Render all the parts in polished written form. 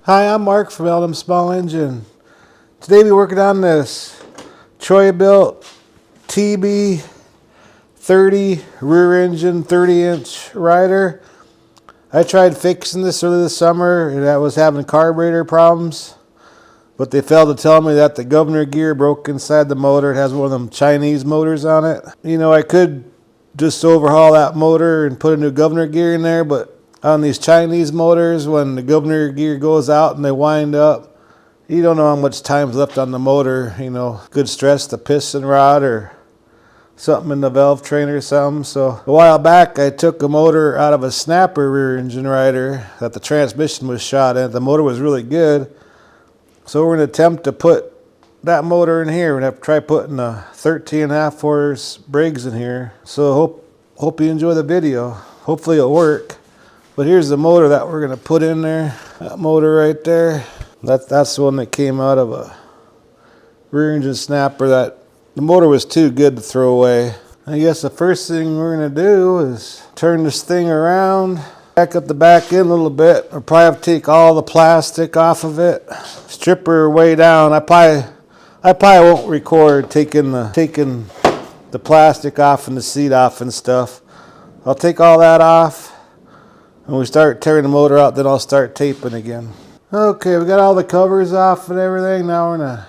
Hi, I'm Mark from Eldom Small Engine. Today we're working on this Troy-built TB 30 rear engine 30-inch rider. I tried fixing this early this summer and I was having carburetor problems, but they failed to tell me that the governor gear broke inside the motor. It has one of them Chinese motors on it. You know, I could just overhaul that motor and put a new governor gear in there, but on these Chinese motors, when the governor gear goes out and they wind up, you don't know how much time's left on the motor. You know, could stress the piston rod or something in the valve train or something. So a while back, I took a motor out of a snapper rear engine rider that the transmission was shot in. The motor was really good. So we're going to attempt to put that motor in here. We're going to have to try putting a 13.5 horse Briggs in here. So hope you enjoy the video. Hopefully it'll work. But here's the motor that we're going to put in there. That motor right there. That's the one that came out of a rear engine snapper. That the motor was too good to throw away. I guess the first thing we're going to do is turn this thing around. Back up the back end a little bit. We'll probably have to take all the plastic off of it. Strip her way down. I probably won't record taking the plastic off and the seat off and stuff. I'll take all that off. When we start tearing the motor out, then I'll start taping again. Okay, we got all the covers off and everything. Now we're gonna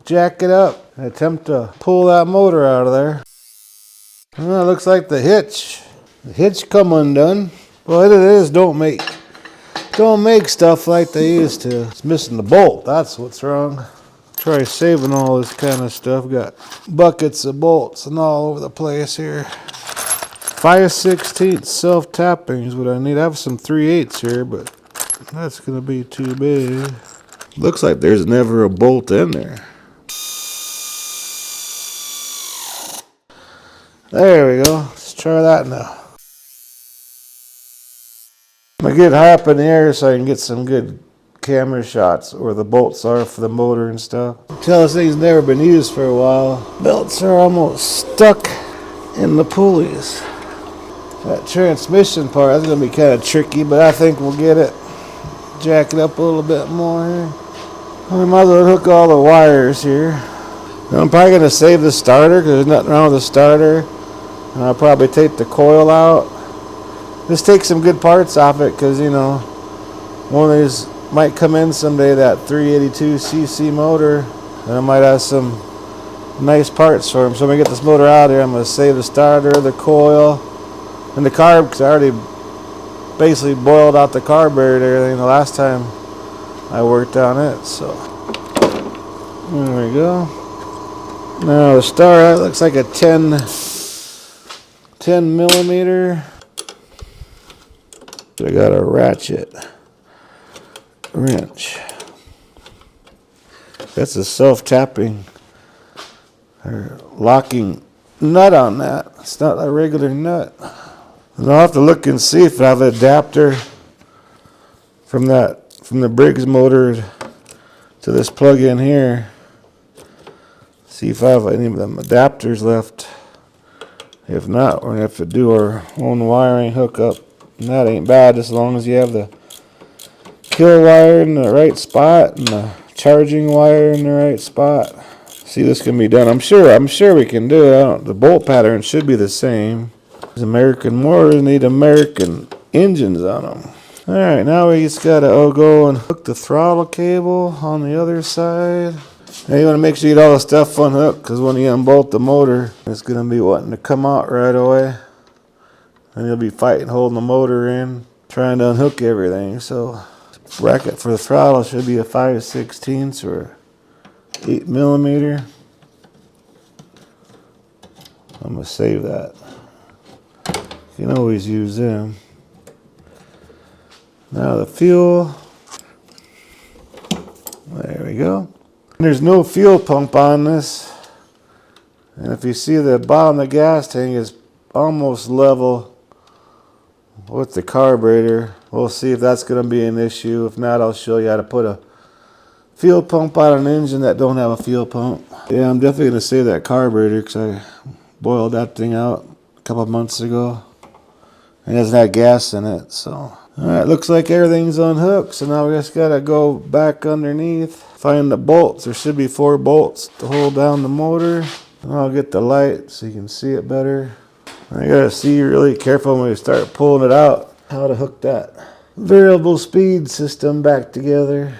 jack it up and attempt to pull that motor out of there. Well, it looks like the hitch come undone. Well, it is, don't make stuff like they used to. It's missing the bolt, that's what's wrong. Try saving all this kind of stuff. Got buckets of bolts and all over the place here. 5/16 self-tapping is what I need. I have some 3/8 here, but that's going to be too big. Looks like there's never a bolt in there. There we go. Let's try that now. I'm going to get high up in the air so I can get some good camera shots where the bolts are for the motor and stuff. Tell this thing's never been used for a while. Belts are almost stuck in the pulleys. That transmission part is going to be kind of tricky, but I think we'll get it. Jack it up a little bit more here. We might as well hook all the wires here. Now I'm probably going to save the starter because there's nothing wrong with the starter. And I'll probably take the coil out. Just take some good parts off it because, you know, one of these might come in someday, that 382cc motor. And I might have some nice parts for them. So when we get this motor out here, I'm going to save the starter, the coil, and the carb, because I already basically boiled out the carburetor and everything the last time I worked on it. So there we go. Now the starter looks like a 10 millimeter. I got a ratchet wrench. That's a self-tapping or locking nut on that. It's not a regular nut. And I'll have to look and see if I have an adapter from the Briggs motor to this plug-in here. See if I have any of them adapters left. If not, we're going to have to do our own wiring hookup. And that ain't bad as long as you have the kill wire in the right spot and the charging wire in the right spot. See, this can be done. I'm sure we can do it. The bolt pattern should be the same. These American motors need American engines on them. Alright, now we just gotta go and hook the throttle cable on the other side. Now you want to make sure you get all the stuff unhooked, because when you unbolt the motor, it's going to be wanting to come out right away. And you'll be fighting holding the motor in, trying to unhook everything. So bracket for the throttle should be a 5/16 or 8 millimeter. I'm going to save that. You can always use them. Now the fuel. There we go. There's no fuel pump on this. And if you see the bottom of the gas tank is almost level with the carburetor. We'll see if that's going to be an issue. If not, I'll show you how to put a fuel pump on an engine that don't have a fuel pump. Yeah, I'm definitely going to save that carburetor because I boiled that thing out a couple of months ago. It doesn't have gas in it, so Alright, looks like everything's unhooked, so now we just gotta go back underneath, find the bolts. There should be 4 bolts to hold down the motor. And I'll get the light so you can see it better. I gotta see really careful when we start pulling it out how to hook that variable speed system back together.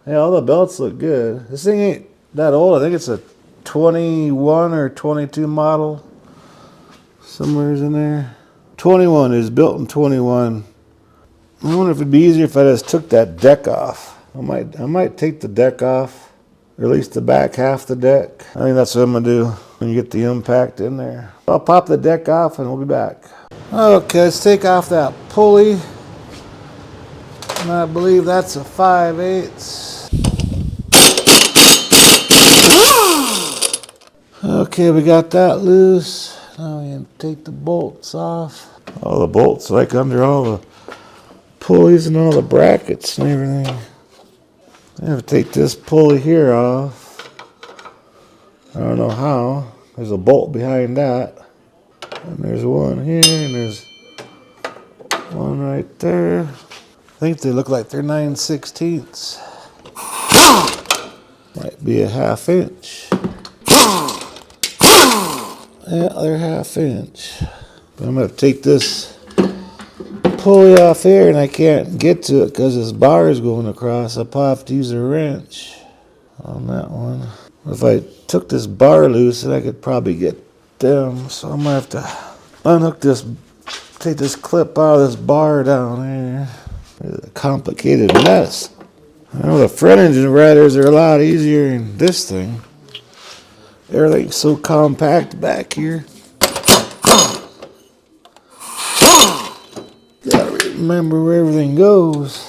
Yeah, all the belts look good. This thing ain't that old. I think it's a 21 or 22 model. Somewhere's in there. 21 is built in 21. I wonder if it'd be easier if I just took that deck off. I might take the deck off, or at least the back half of the deck. I think that's what I'm gonna do when you get the impact in there. I'll pop the deck off and we'll be back. Okay, let's take off that pulley. And I believe that's a 5/8. Okay, we got that loose. Now we can take the bolts off. All the bolts like under all the pulleys and all the brackets and everything. I have to take this pulley here off. I don't know how. There's a bolt behind that. And there's one here and there's one right there. I think they look like they're 9/16. Might be a 1/2 inch. Yeah, they're 1/2 inch. But I'm gonna take this pulley off here and I can't get to it because this bar is going across. I'll probably have to use a wrench on that one. If I took this bar loose, then I could probably get them. So I'm gonna have to unhook this, take this clip out of this bar down here. It's a complicated mess. I know the front engine riders are a lot easier than this thing. Everything's so compact back here. Gotta remember where everything goes.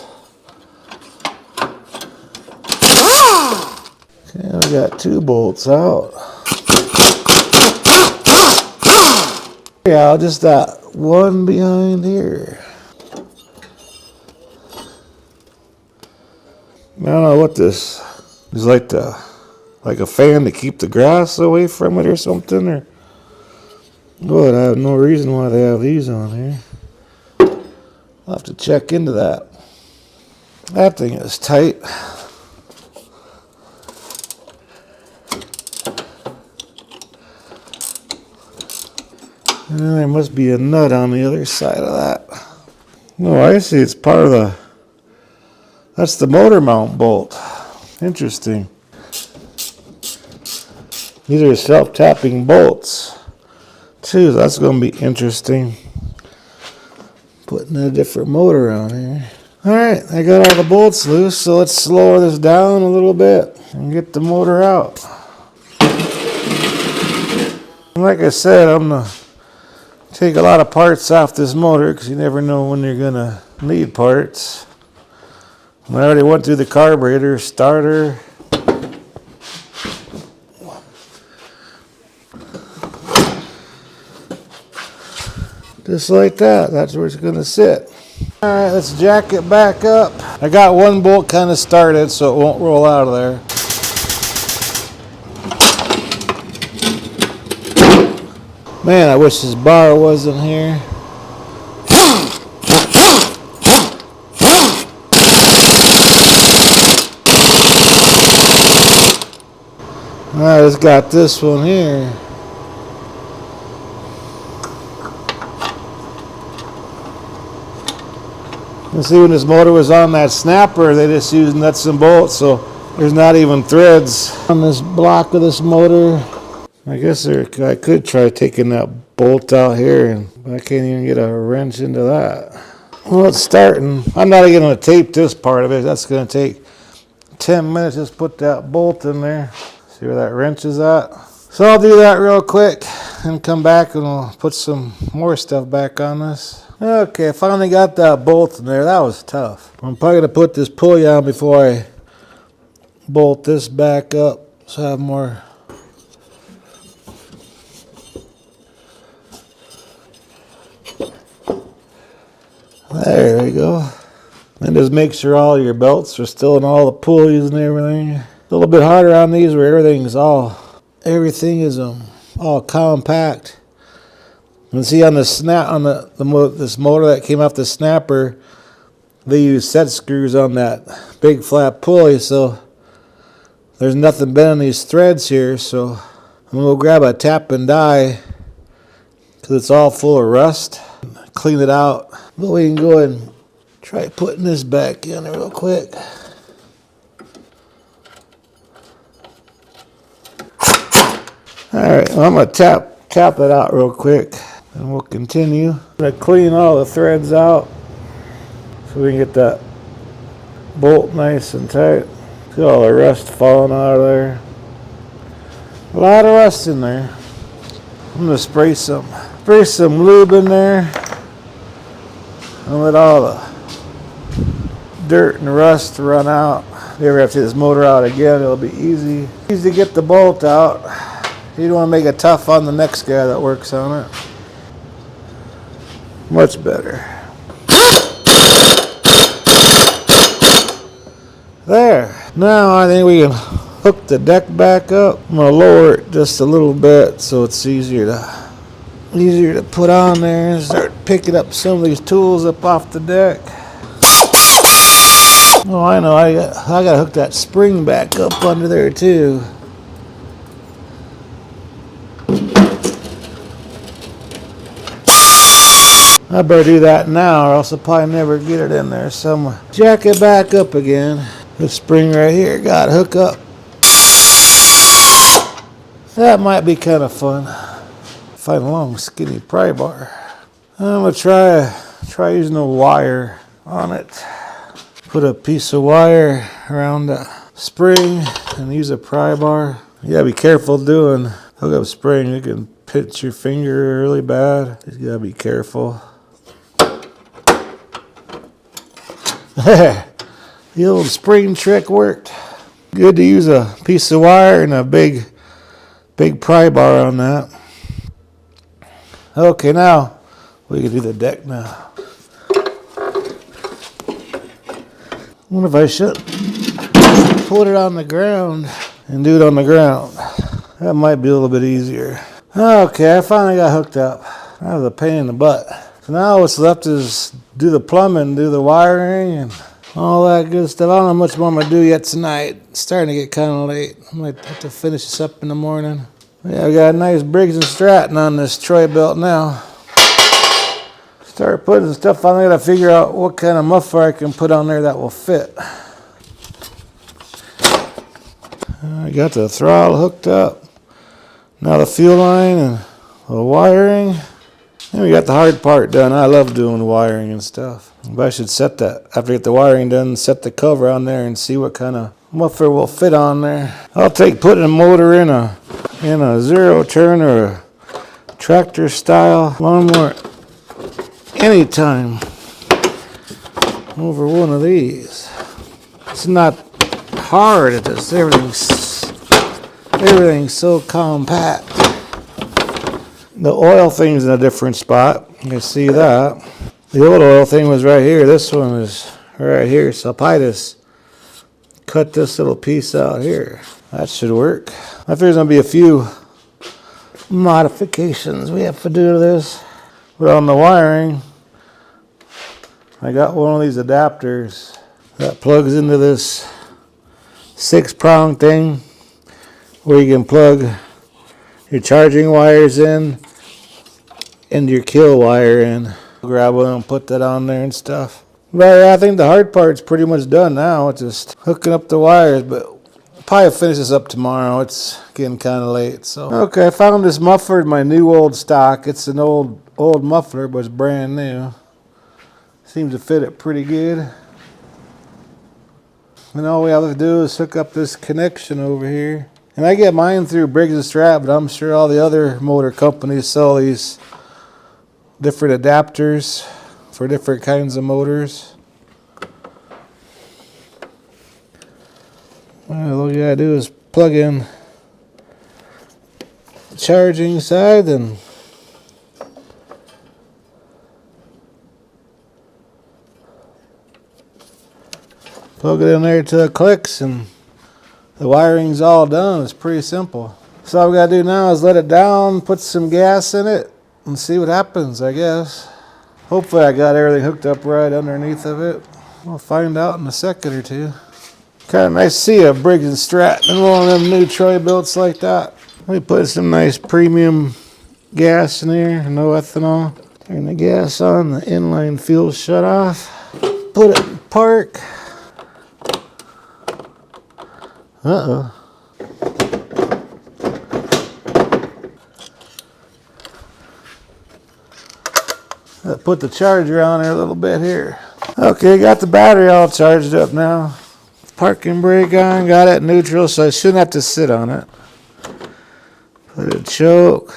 Okay, we got 2 bolts out. Yeah, just that one behind here. I don't know what this is, like a fan to keep the grass away from it or something, or what? I have no reason why they have these on here. I'll have to check into that. That thing is tight. And then there must be a nut on the other side of that. No, I see it's part of the, that's the motor mount bolt. Interesting. These are self-tapping bolts too, so that's going to be interesting. Putting a different motor on here. Alright, I got all the bolts loose, so let's slow this down a little bit and get the motor out. Like I said, I'm going to take a lot of parts off this motor because you never know when you're going to need parts. I already went through the carburetor, starter. Just like that. That's where it's going to sit. Alright, let's jack it back up. I got one bolt kind of started so it won't roll out of there. Man, I wish this bar wasn't here. I just got this one here. You see, when this motor was on that snapper, they just used nuts and bolts, so there's not even threads on this block of this motor. I guess I could try taking that bolt out here, but I can't even get a wrench into that. Well, it's starting. I'm not even going to tape this part of it. That's going to take 10 minutes. Just put that bolt in there. See where that wrench is at? So I'll do that real quick and come back and we'll put some more stuff back on this. Okay, I finally got that bolt in there. That was tough. I'm probably going to put this pulley on before I bolt this back up so I have more. There we go. And just make sure all your belts are still in all the pulleys and everything. A little bit harder on these where everything is all compact. And see on the snap on this motor that came off the snapper, they use set screws on that big flat pulley, so there's nothing bending these threads here. So I'm gonna go grab a tap and die because it's all full of rust. Clean it out. But we can go ahead and try putting this back in real quick. Alright, well, I'm going to tap it out real quick and we'll continue. I'm going to clean all the threads out so we can get that bolt nice and tight. See all the rust falling out of there. A lot of rust in there. I'm going to spray some lube in there and let all the dirt and rust run out. If you ever have to take this motor out again, it'll be easy. Easy to get the bolt out. You don't want to make it tough on the next guy that works on it. Much better. There. Now I think we can hook the deck back up. I'm going to lower it just a little bit so it's easier to put on there and start picking up some of these tools up off the deck. Oh, I know. I got to hook that spring back up under there too. I better do that now or else I'll probably never get it in there somewhere. Jack it back up again. This spring right here got to hook up. That might be kind of fun. Find a long skinny pry bar. I'm going to try using a wire on it. Put a piece of wire around the spring and use a pry bar. You gotta be careful doing hook up spring. You can pinch your finger really bad. You gotta be careful. There, the old spring trick worked. Good to use a piece of wire and a big pry bar on that. Okay, now we can do the deck now. I wonder if I should put it on the ground and do it on the ground. That might be a little bit easier. Okay, I finally got hooked up. That was a pain in the butt. So now what's left is do the plumbing, do the wiring, and all that good stuff. I don't know how much more I'm going to do yet tonight. It's starting to get kind of late. I might have to finish this up in the morning. Yeah, I got a nice Briggs & Stratton on this Troy-Bilt now. Start putting stuff on there to figure out what kind of muffler I can put on there that will fit. I got the throttle hooked up. Now the fuel line and the wiring. And we got the hard part done. I love doing wiring and stuff. But I should set that, after I get the wiring done, set the cover on there and see what kind of muffler will fit on there. I'll take putting a motor in a zero turn or a tractor style lawnmower anytime over one of these. It's not hard, it's just everything's so compact. The oil thing's in a different spot. You can see that. The old oil thing was right here. This one is right here. So I'll probably just cut this little piece out here. That should work. I think there's going to be a few modifications we have to do to this. But on the wiring, I got one of these adapters that plugs into this 6-prong thing where you can plug your charging wires in and your kill wire in. Grab one and put that on there and stuff. But I think the hard part's pretty much done now. It's just hooking up the wires, but I'll probably finish this up tomorrow. It's getting kind of late. So okay, I found this muffler in my new old stock. It's an old muffler, but it's brand new. Seems to fit it pretty good. And all we have to do is hook up this connection over here. And I get mine through Briggs & Stratton, but I'm sure all the other motor companies sell these different adapters for different kinds of motors. Well, all you gotta do is plug in the charging side and plug it in there till it clicks and the wiring's all done. It's pretty simple. So all we gotta do now is let it down, put some gas in it, and see what happens, I guess. Hopefully I got everything hooked up right underneath of it. We'll find out in a second or two. Kind of nice to see a Briggs & Stratton in one of them new Troy-Bilts like that. We put some nice premium gas in here, no ethanol. Turn the gas on, the inline fuel shut off. Put it in park. Uh-oh. Put the charger on there a little bit here. Okay, got the battery all charged up now. Parking brake on, got it neutral, so I shouldn't have to sit on it. Put a choke.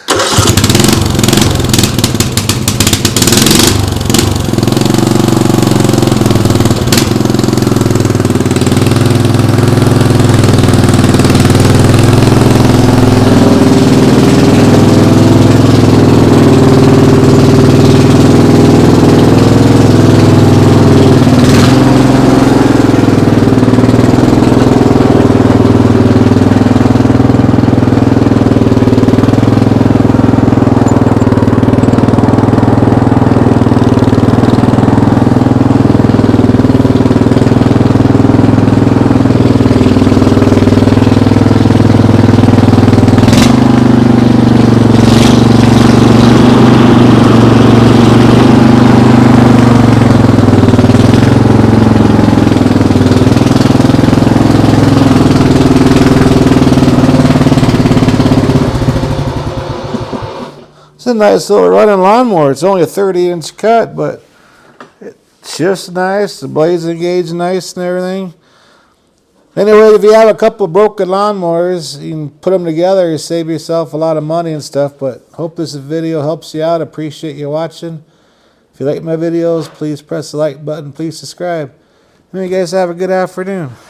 It's a nice little running lawnmower. It's only a 30-inch cut, but it's just nice. The blades engage nice and everything. Anyway, if you have a couple of broken lawnmowers, you can put them together. You save yourself a lot of money and stuff. But hope this video helps you out. Appreciate you watching. If you like my videos, please press the like button. Please subscribe. And you guys have a good afternoon.